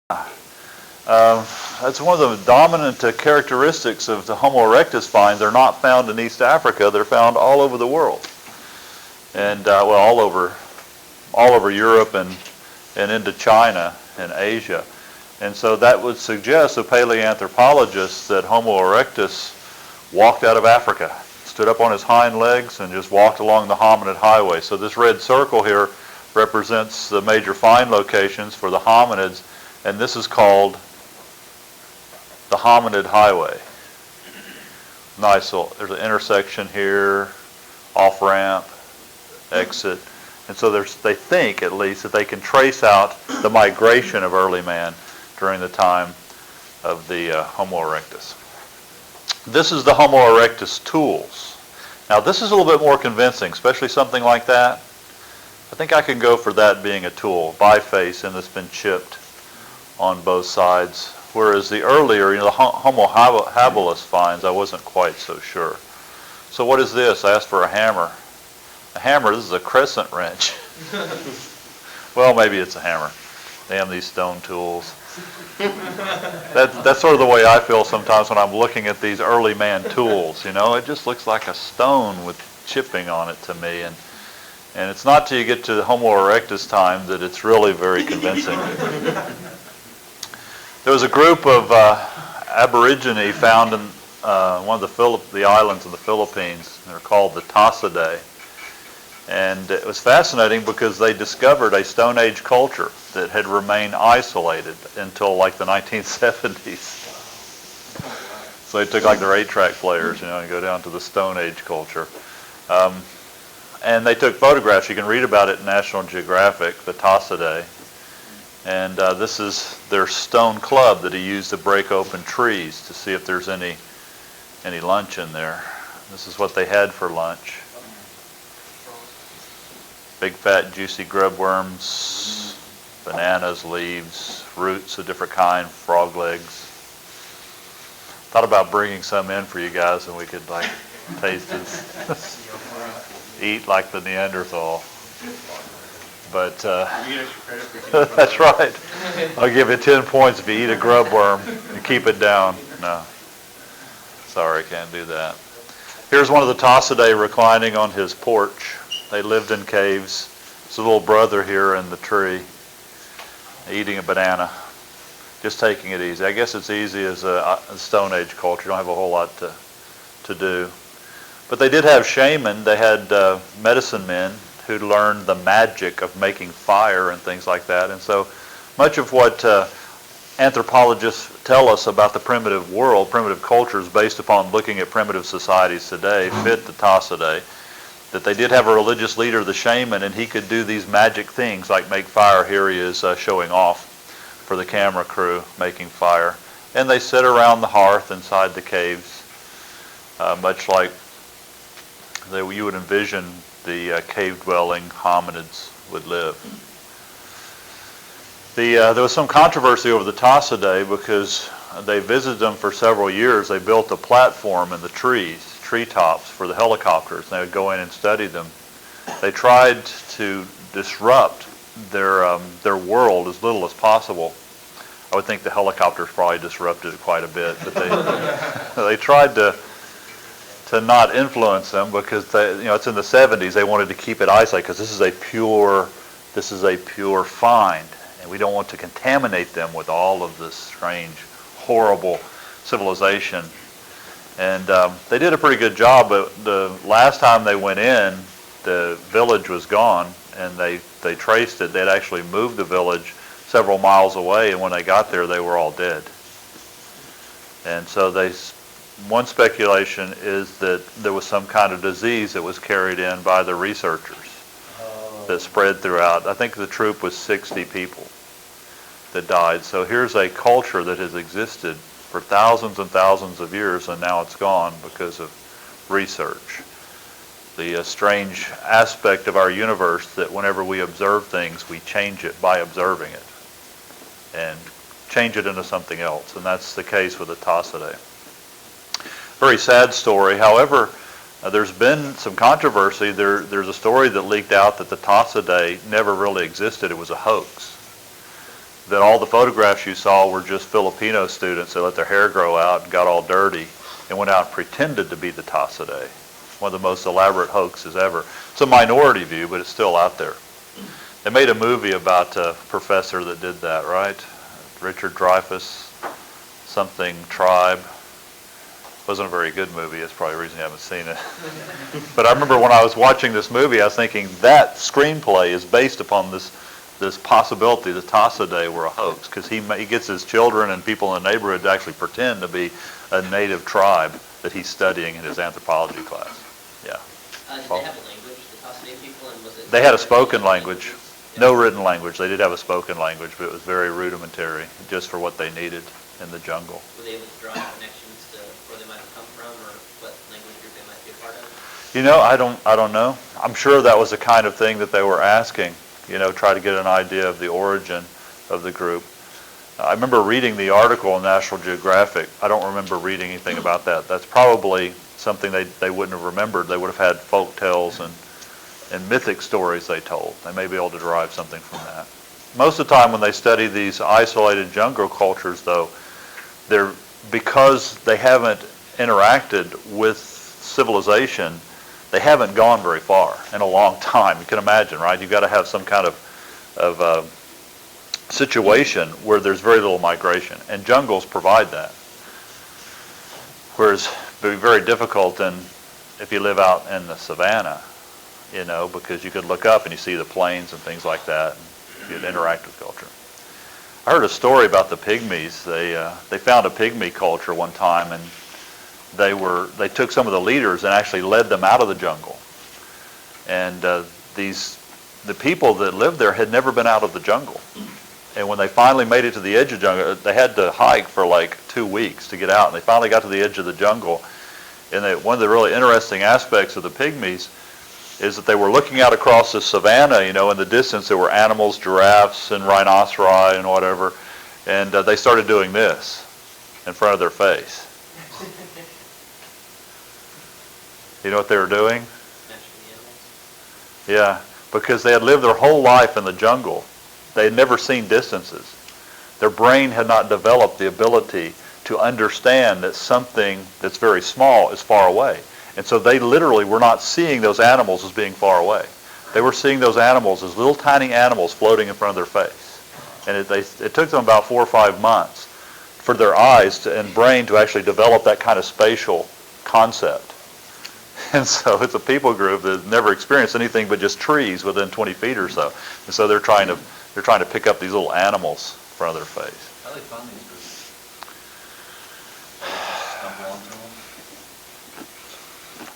That's one of the dominant characteristics of the HomoErectus finds. They're not found in East Africa. They're found all over the world, and all over Europe and into China and Asia. And so that would suggest to paleoanthropologists that Homo erectus walked out of Africa, stood up on his hind legs and just walked along the hominid highway. So this red circle here represents the major find locations for the hominids, and this is called the hominid highway. Nice, there's an intersection here, off-ramp, exit. And so they think, at least, that they can trace out the migration of early man during the time of the Homo erectus. This is the Homo erectus tools. Now, this is a little bit more convincing, especially something like that. I think I can go for that being a tool, biface, and it's been chipped on both sides. Whereas the earlier, the Homo habilis finds, I wasn't quite so sure. So what is this? I asked for a hammer. A hammer, this is a crescent wrench. Well, maybe it's a hammer. Damn these stone tools. That's sort of the way I feel sometimes when I'm looking at these early man tools. It just looks like a stone with chipping on it to me. And it's not till you get to the Homo erectus time that it's really very convincing. There was a group of Aborigine found in one of the islands in the Philippines. They're called the Tasadays. And it was fascinating because they discovered a Stone Age culture that had remained isolated until like the 1970s. So they took like their 8-track players, and go down to the Stone Age culture. And they took photographs. You can read about it in National Geographic, the Tasadays. And this is their stone club that he used to break open trees to see if there's any lunch in there. This is what they had for lunch. Big fat juicy grub worms, bananas, leaves, roots of different kind, frog legs. Thought about bringing some in for you guys and we could taste it. Eat like the Neanderthal. But that's right. I'll give you 10 points if you eat a grub worm and keep it down. No. Sorry, can't do that. Here's one of the Tasadays reclining on his porch. They lived in caves. There's a little brother here in the tree eating a banana, just taking it easy. I guess it's easy as a Stone Age culture. You don't have a whole lot to do. But they did have shaman. They had medicine men who learned the magic of making fire and things like that. And so much of what anthropologists tell us about the primitive world, primitive cultures, based upon looking at primitive societies today, fit the Tasadays. That they did have a religious leader, the shaman, and he could do these magic things like make fire. Here he is showing off for the camera crew, making fire. And they sit around the hearth inside the caves, much like you would envision the cave-dwelling hominids would live. There was some controversy over the Tasadays because they visited them for several years. They built a platform in the treetops for the helicopters. They would go in and study them. They tried to disrupt their world as little as possible. I would think the helicopters probably disrupted it quite a bit, but they tried to not influence them because it's in the 70s. They wanted to keep it isolated because this is a pure find, and we don't want to contaminate them with all of this strange, horrible civilization. And they did a pretty good job, but the last time they went in, the village was gone, and they traced it. They'd actually moved the village several miles away, and when they got there, they were all dead. And so one speculation is that there was some kind of disease that was carried in by the researchers that spread throughout. I think the troop was 60 people that died. So here's a culture that has existed for thousands and thousands of years, and now it's gone because of research. The strange aspect of our universe that whenever we observe things, we change it by observing it and change it into something else, and that's the case with the Tasadays. Very sad story. However, there's been some controversy. There's a story that leaked out that the Tasadays never really existed. It was a hoax. that all the photographs you saw were just Filipino students that let their hair grow out and got all dirty and went out and pretended to be the Tasaday. One of the most elaborate hoaxes ever. It's a minority view, but it's still out there. They made a movie about a professor that did that, right? Richard Dreyfuss, something Tribe. Wasn't a very good movie. That's probably the reason you haven't seen it. But I remember when I was watching this movie, I was thinking that screenplay is based upon this possibility that Tasaday were a hoax, because he gets his children and people in the neighborhood to actually pretend to be a native tribe that he's studying in his anthropology class. Yeah. Did they have a language, the Tasaday people, and was it? They had a spoken language. No written language. They did have a spoken language, but it was very rudimentary, just for what they needed in the jungle. Were they able to draw connections to where they might have come from, or what language group they might be a part of? You know, I don't know. I'm sure that was the kind of thing that they were asking. You know, try to get an idea of the origin of the group. I remember reading the article in National Geographic. I don't remember reading anything about that. That's probably something they wouldn't have remembered. They would have had folk tales and mythic stories they told. They may be able to derive something from that. Most of the time when they study these isolated jungle cultures, though, because they haven't interacted with civilization, they haven't gone very far in a long time. You can imagine, right? You've got to have some kind of situation where there's very little migration, and jungles provide that. Whereas it would be very difficult if you live out in the savannah, you know, because you could look up and you see the plains and things like that, and you'd interact with culture. I heard a story about the pygmies. They found a pygmy culture one time, and they took some of the leaders and actually led them out of the jungle. And the people that lived there had never been out of the jungle. And when they finally made it to the edge of the jungle, they had to hike for like 2 weeks to get out. And they finally got to the edge of the jungle. And one of the really interesting aspects of the pygmies is that they were looking out across the savannah, you know, in the distance there were animals, giraffes and rhinoceri and whatever. And they started doing this in front of their face. You know what they were doing? Yeah, because they had lived their whole life in the jungle. They had never seen distances. Their brain had not developed the ability to understand that something that's very small is far away. And so they literally were not seeing those animals as being far away. They were seeing those animals as little tiny animals floating in front of their face. And it took them about 4 or 5 months for their eyes and brain to actually develop that kind of spatial concept. And so it's a people group that never experienced anything but just trees within 20 feet or so. And so they're trying to pick up these little animals in front of their face. How do they find these groups? Stumble onto them?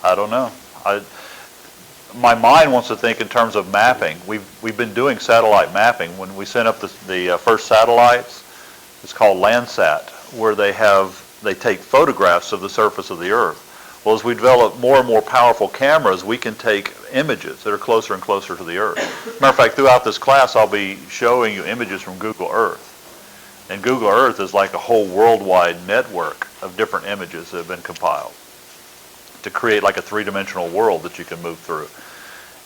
I don't know. My mind wants to think in terms of mapping. We've been doing satellite mapping. When we sent up the first satellites, it's called Landsat, where they take photographs of the surface of the Earth. Well, as we develop more and more powerful cameras, we can take images that are closer and closer to the Earth. Matter of fact, throughout this class, I'll be showing you images from Google Earth. And Google Earth is like a whole worldwide network of different images that have been compiled to create like a three-dimensional world that you can move through.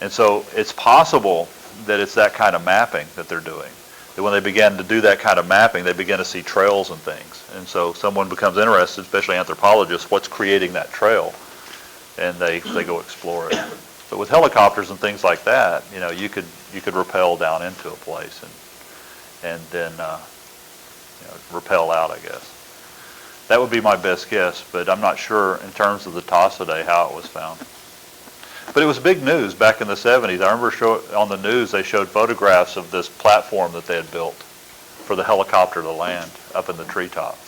And so it's possible that it's that kind of mapping that they're doing. That when they begin to do that kind of mapping, they begin to see trails and things. And so someone becomes interested, especially anthropologists, what's creating that trail, and they go explore it. But with helicopters and things like that, you know, you could rappel down into a place and then rappel out, I guess. That would be my best guess, but I'm not sure in terms of the Tasaday how it was found. But it was big news back in the 70s. I remember on the news they showed photographs of this platform that they had built for the helicopter to land up in the treetop.